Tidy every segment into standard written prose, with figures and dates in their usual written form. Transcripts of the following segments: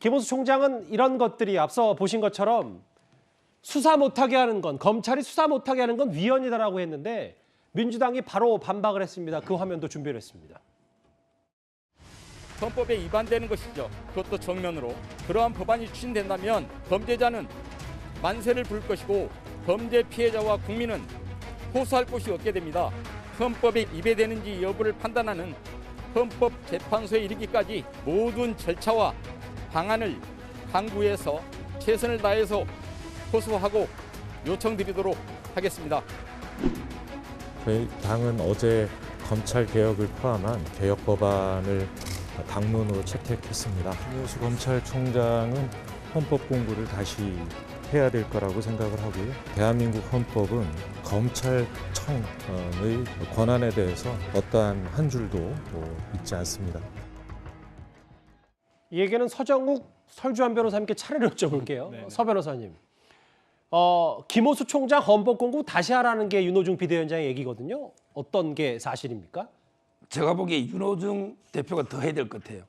김호수 총장은 이런 것들이 앞서 보신 것처럼 수사 못하게 하는 건, 검찰이 수사 못하게 하는 건 위헌이다라고 했는데 민주당이 바로 반박을 했습니다. 그 화면도 준비를 했습니다. 헌법에 위반되는 것이죠. 그것도 정면으로. 그러한 법안이 추진된다면 범죄자는 만세를 부를 것이고 범죄 피해자와 국민은 호소할 곳이 없게 됩니다. 헌법에 위배되는지 여부를 판단하는 헌법재판소에 이르기까지 모든 절차와 방안을 강구해서 최선을 다해서 호소하고 요청드리도록 하겠습니다. 저희 당은 어제 검찰 개혁을 포함한 개혁 법안을 당론으로 채택했습니다. 김호수 검찰총장은 헌법 공부를 다시 해야 될 거라고 생각을 하고요. 대한민국 헌법은 검찰청의 권한에 대해서 어떠한 한 줄도 있지 않습니다. 이 얘기는 서정욱 설주환 변호사님께 차례를 여쭤볼게요. 서 변호사님. 김호수 총장 헌법 공부 다시 하라는 게 윤호중 비대위원장의 얘기거든요. 어떤 게 사실입니까? 제가 보기에 윤호중 대표가 더 해야 될 것 같아요.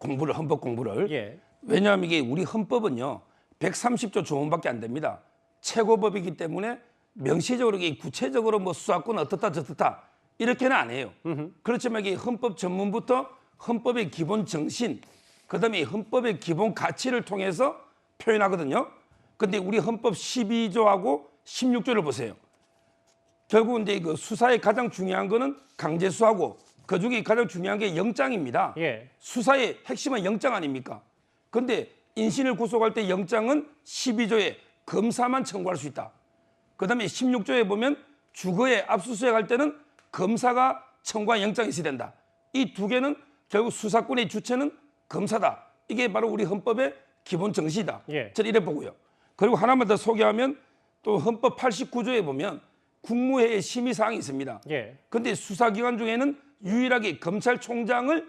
헌법 공부를. 예. 왜냐하면 이게 우리 헌법은요. 130조 조문밖에 안 됩니다. 최고법이기 때문에 명시적으로 구체적으로 뭐 수사권 어떻다 저떻다 이렇게는 안 해요. 그렇지만 이게 헌법 전문부터 헌법의 기본 정신, 그다음에 헌법의 기본 가치를 통해서 표현하거든요. 근데 우리 헌법 12조하고 16조를 보세요. 결국 이제 그 수사의 가장 중요한 거는 강제 수사고 그 중에 가장 중요한 게 영장입니다. 예. 수사의 핵심은 영장 아닙니까? 근데 인신을 구속할 때 영장은 12조에 검사만 청구할 수 있다. 그다음에 16조에 보면 주거에 압수수색할 때는 검사가 청구한 영장이 있어야 된다. 이 두 개는 결국 수사권의 주체는 검사다. 이게 바로 우리 헌법의 기본 정신이다. 예. 저는 이래 보고요. 그리고 하나만 더 소개하면 또 헌법 89조에 보면 국무회의 심의사항이 있습니다. 예. 근데 수사기관 중에는 유일하게 검찰총장을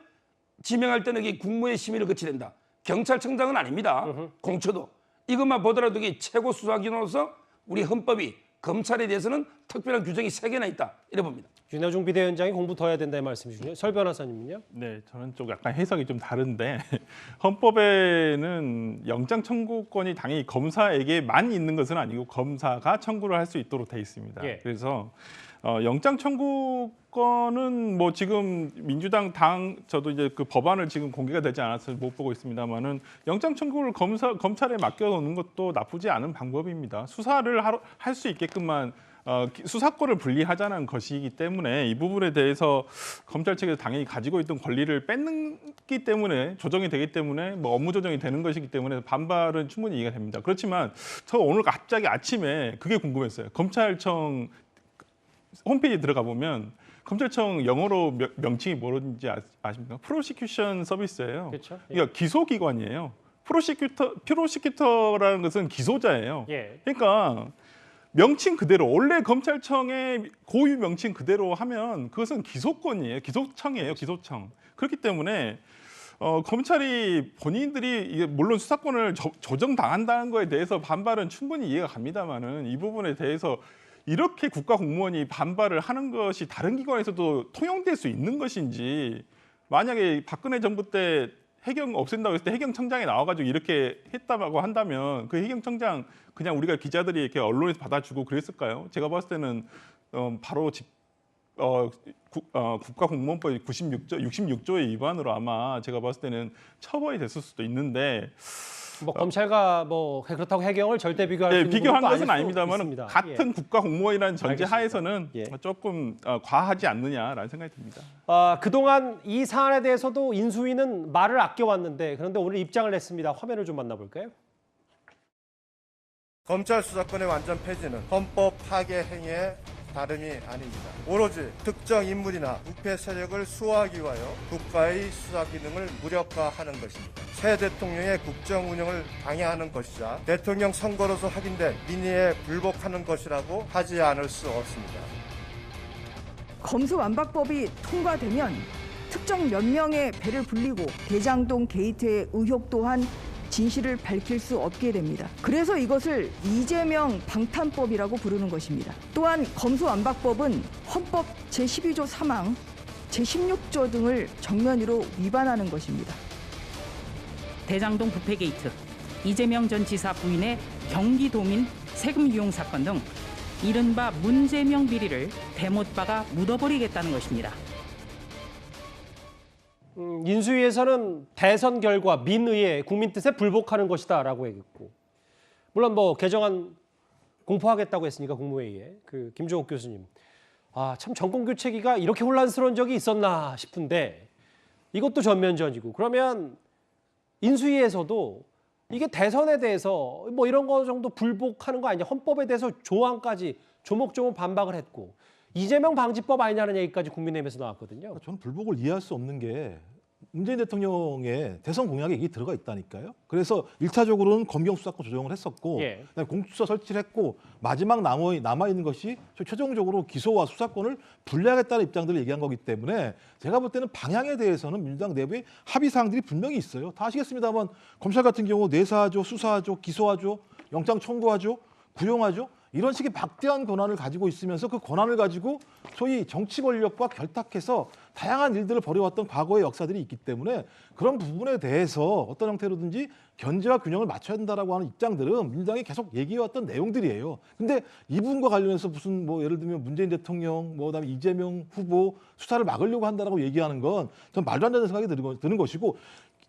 지명할 때는 이게 국무회의 심의를 거쳐야 된다. 경찰청장은 아닙니다. 공처도. 이것만 보더라도 이게 최고 수사기관으로서 우리 헌법이 검찰에 대해서는 특별한 규정이 3개나 있다. 이래 봅니다. 윤호중 비대위원장이 공부 더 해야 된다는 말씀이시군요. 설 변호사님은요? 네, 저는 좀 약간 해석이 좀 다른데 헌법에는 영장 청구권이 당연히 검사에게만 있는 것은 아니고 검사가 청구를 할 수 있도록 돼 있습니다. 예. 그래서 영장 청구권은 뭐 지금 민주당 당 저도 이제 그 법안을 지금 공개가 되지 않아서 못 보고 있습니다만은 영장 청구를 검찰에 맡겨놓는 것도 나쁘지 않은 방법입니다. 수사를 할 수 있게끔만 수사권을 분리하자는 것이기 때문에 이 부분에 대해서 검찰 측에서 당연히 가지고 있던 권리를 뺏기 때문에 조정이 되기 때문에 뭐 업무 조정이 되는 것이기 때문에 반발은 충분히 이해가 됩니다. 그렇지만 저 오늘 갑자기 아침에 그게 궁금했어요. 검찰청 홈페이지에 들어가 보면 검찰청 영어로 명칭이 뭐든지 아십니까? 프로시큐션 서비스예요. 그렇죠. 예. 그러니까 기소기관이에요. 프로시큐터라는 것은 기소자예요. 예. 그러니까 명칭 그대로 원래 검찰청의 고유 명칭 그대로 하면 그것은 기소권이에요. 기소청이에요. 기소청. 그렇기 때문에 검찰이 본인들이 이게 물론 수사권을 조정당한다는 거에 대해서 반발은 충분히 이해가 갑니다만은 이 부분에 대해서 이렇게 국가 공무원이 반발을 하는 것이 다른 기관에서도 통용될 수 있는 것인지 만약에 박근혜 정부 때 해경 없앤다고 했을 때 해경청장이 나와가지고 이렇게 했다고 한다면 그 해경청장 그냥 우리가 기자들이 이렇게 언론에서 받아주고 그랬을까요? 제가 봤을 때는 바로 국가공무원법 66조의 위반으로 아마 제가 봤을 때는 처벌이 됐을 수도 있는데 뭐 검찰과 뭐 그렇다고 해경을 절대 비교할 수 있는 비교한 부분도 것은 아닐 수 아닙니다만 있습니다. 같은 예. 국가 공무원이라는 전제 알겠습니다. 하에서는 예. 조금 과하지 않느냐라는 생각이 듭니다. 그동안 이 사안에 대해서도 인수위는 말을 아껴왔는데 그런데 오늘 입장을 냈습니다. 화면을 좀 만나볼까요? 검찰 수사권의 완전 폐지는 헌법 파괴 행위의 다름이 아닙니다. 오로지 특정 인물이나 부패 세력을 수호하기 위하여 국가의 수사 기능을 무력화하는 것입니다. 새 대통령의 국정 운영을 방해하는 것이자 대통령 선거로서 확인된 민의에 불복하는 것이라고 하지 않을 수 없습니다. 검수완박법이 통과되면 특정 몇 명의 배를 불리고 대장동 게이트의 의혹 또한 진실을 밝힐 수 없게 됩니다. 그래서 이것을 이재명 방탄법이라고 부르는 것입니다. 또한 검수완박법은 헌법 제12조 3항, 제16조 등을 정면으로 위반하는 것입니다. 대장동 부패 게이트, 이재명 전 지사 부인의 경기도민 세금 유용 사건 등 이른바 문재명 비리를 대못 박아 묻어버리겠다는 것입니다. 인수위에서는 대선 결과 민의회 국민 뜻에 불복하는 것이다라고 얘기했고, 물론 뭐 개정안 공포하겠다고 했으니까 국무회의에 그 김종욱 교수님, 참 정권 교체기가 이렇게 혼란스러운 적이 있었나 싶은데 이것도 전면전이고, 그러면 인수위에서도 이게 대선에 대해서 뭐 이런 거 정도 불복하는 거 아니냐, 헌법에 대해서 조항까지 조목조목 반박을 했고, 이재명 방지법 아니냐는 얘기까지 국민의힘에서 나왔거든요. 저는 불복을 이해할 수 없는 게 문재인 대통령의 대선 공약에 이게 들어가 있다니까요. 그래서 1차적으로는 검경 수사권 조정을 했었고, 예. 그다음에 공수처 설치를 했고, 마지막 남아 있는 것이 최종적으로 기소와 수사권을 분리하겠다는 입장들을 얘기한 거기 때문에 제가 볼 때는 방향에 대해서는 민주당 내부에 합의 사항들이 분명히 있어요. 다 아시겠습니다만 검찰 같은 경우 내사하죠, 수사하죠, 기소하죠, 영장 청구하죠, 구형하죠. 이런 식의 막대한 권한을 가지고 있으면서 그 권한을 가지고 소위 정치 권력과 결탁해서 다양한 일들을 벌여왔던 과거의 역사들이 있기 때문에 그런 부분에 대해서 어떤 형태로든지 견제와 균형을 맞춰야 된다라고 하는 입장들은 민주당이 계속 얘기해왔던 내용들이에요. 근데 이 부분과 관련해서 무슨 뭐 예를 들면 문재인 대통령, 뭐 그다음에 이재명 후보 수사를 막으려고 한다라고 얘기하는 건 전 말도 안 되는 생각이 드는 것이고,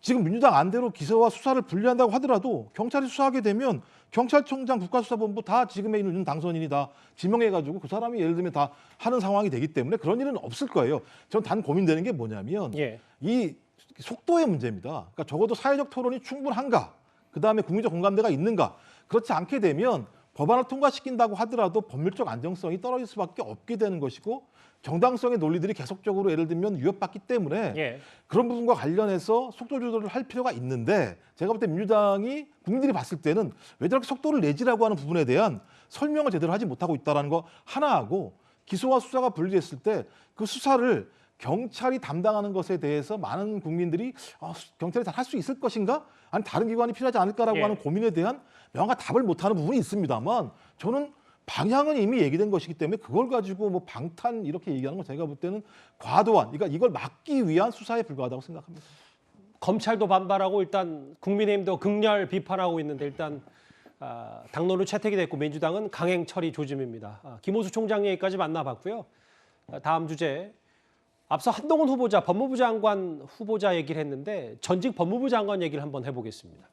지금 민주당 안대로 기소와 수사를 분리한다고 하더라도 경찰이 수사하게 되면 경찰청장, 국가수사본부 다 지금에 있는 당선인이 다 지명해가지고 그 사람이 예를 들면 다 하는 상황이 되기 때문에 그런 일은 없을 거예요. 전 단 고민되는 게 뭐냐면 이 속도의 문제입니다. 그러니까 적어도 사회적 토론이 충분한가, 그다음에 국민적 공감대가 있는가. 그렇지 않게 되면 법안을 통과시킨다고 하더라도 법률적 안정성이 떨어질 수밖에 없게 되는 것이고, 정당성의 논리들이 계속적으로 예를 들면 위협받기 때문에 그런 부분과 관련해서 속도 조절을 할 필요가 있는데, 제가 볼 때 민주당이 국민들이 봤을 때는 왜 저렇게 속도를 내지라고 하는 부분에 대한 설명을 제대로 하지 못하고 있다는 거 하나하고, 기소와 수사가 분리됐을 때 그 수사를 경찰이 담당하는 것에 대해서 많은 국민들이 경찰이 잘 할 수 있을 것인가? 아니 다른 기관이 필요하지 않을까라고 하는 고민에 대한 명확한 답을 못하는 부분이 있습니다만, 저는 방향은 이미 얘기된 것이기 때문에 그걸 가지고 뭐 방탄 이렇게 얘기하는 건 제가 볼 때는 과도한, 그러니까 이걸 막기 위한 수사에 불과하다고 생각합니다. 검찰도 반발하고 일단 국민의힘도 극렬 비판하고 있는데, 일단 당론으로 채택이 됐고 민주당은 강행 처리 조짐입니다. 김호수 총장 얘기까지 만나봤고요. 다음 주제, 앞서 한동훈 후보자, 법무부 장관 후보자 얘기를 했는데 전직 법무부 장관 얘기를 한번 해보겠습니다.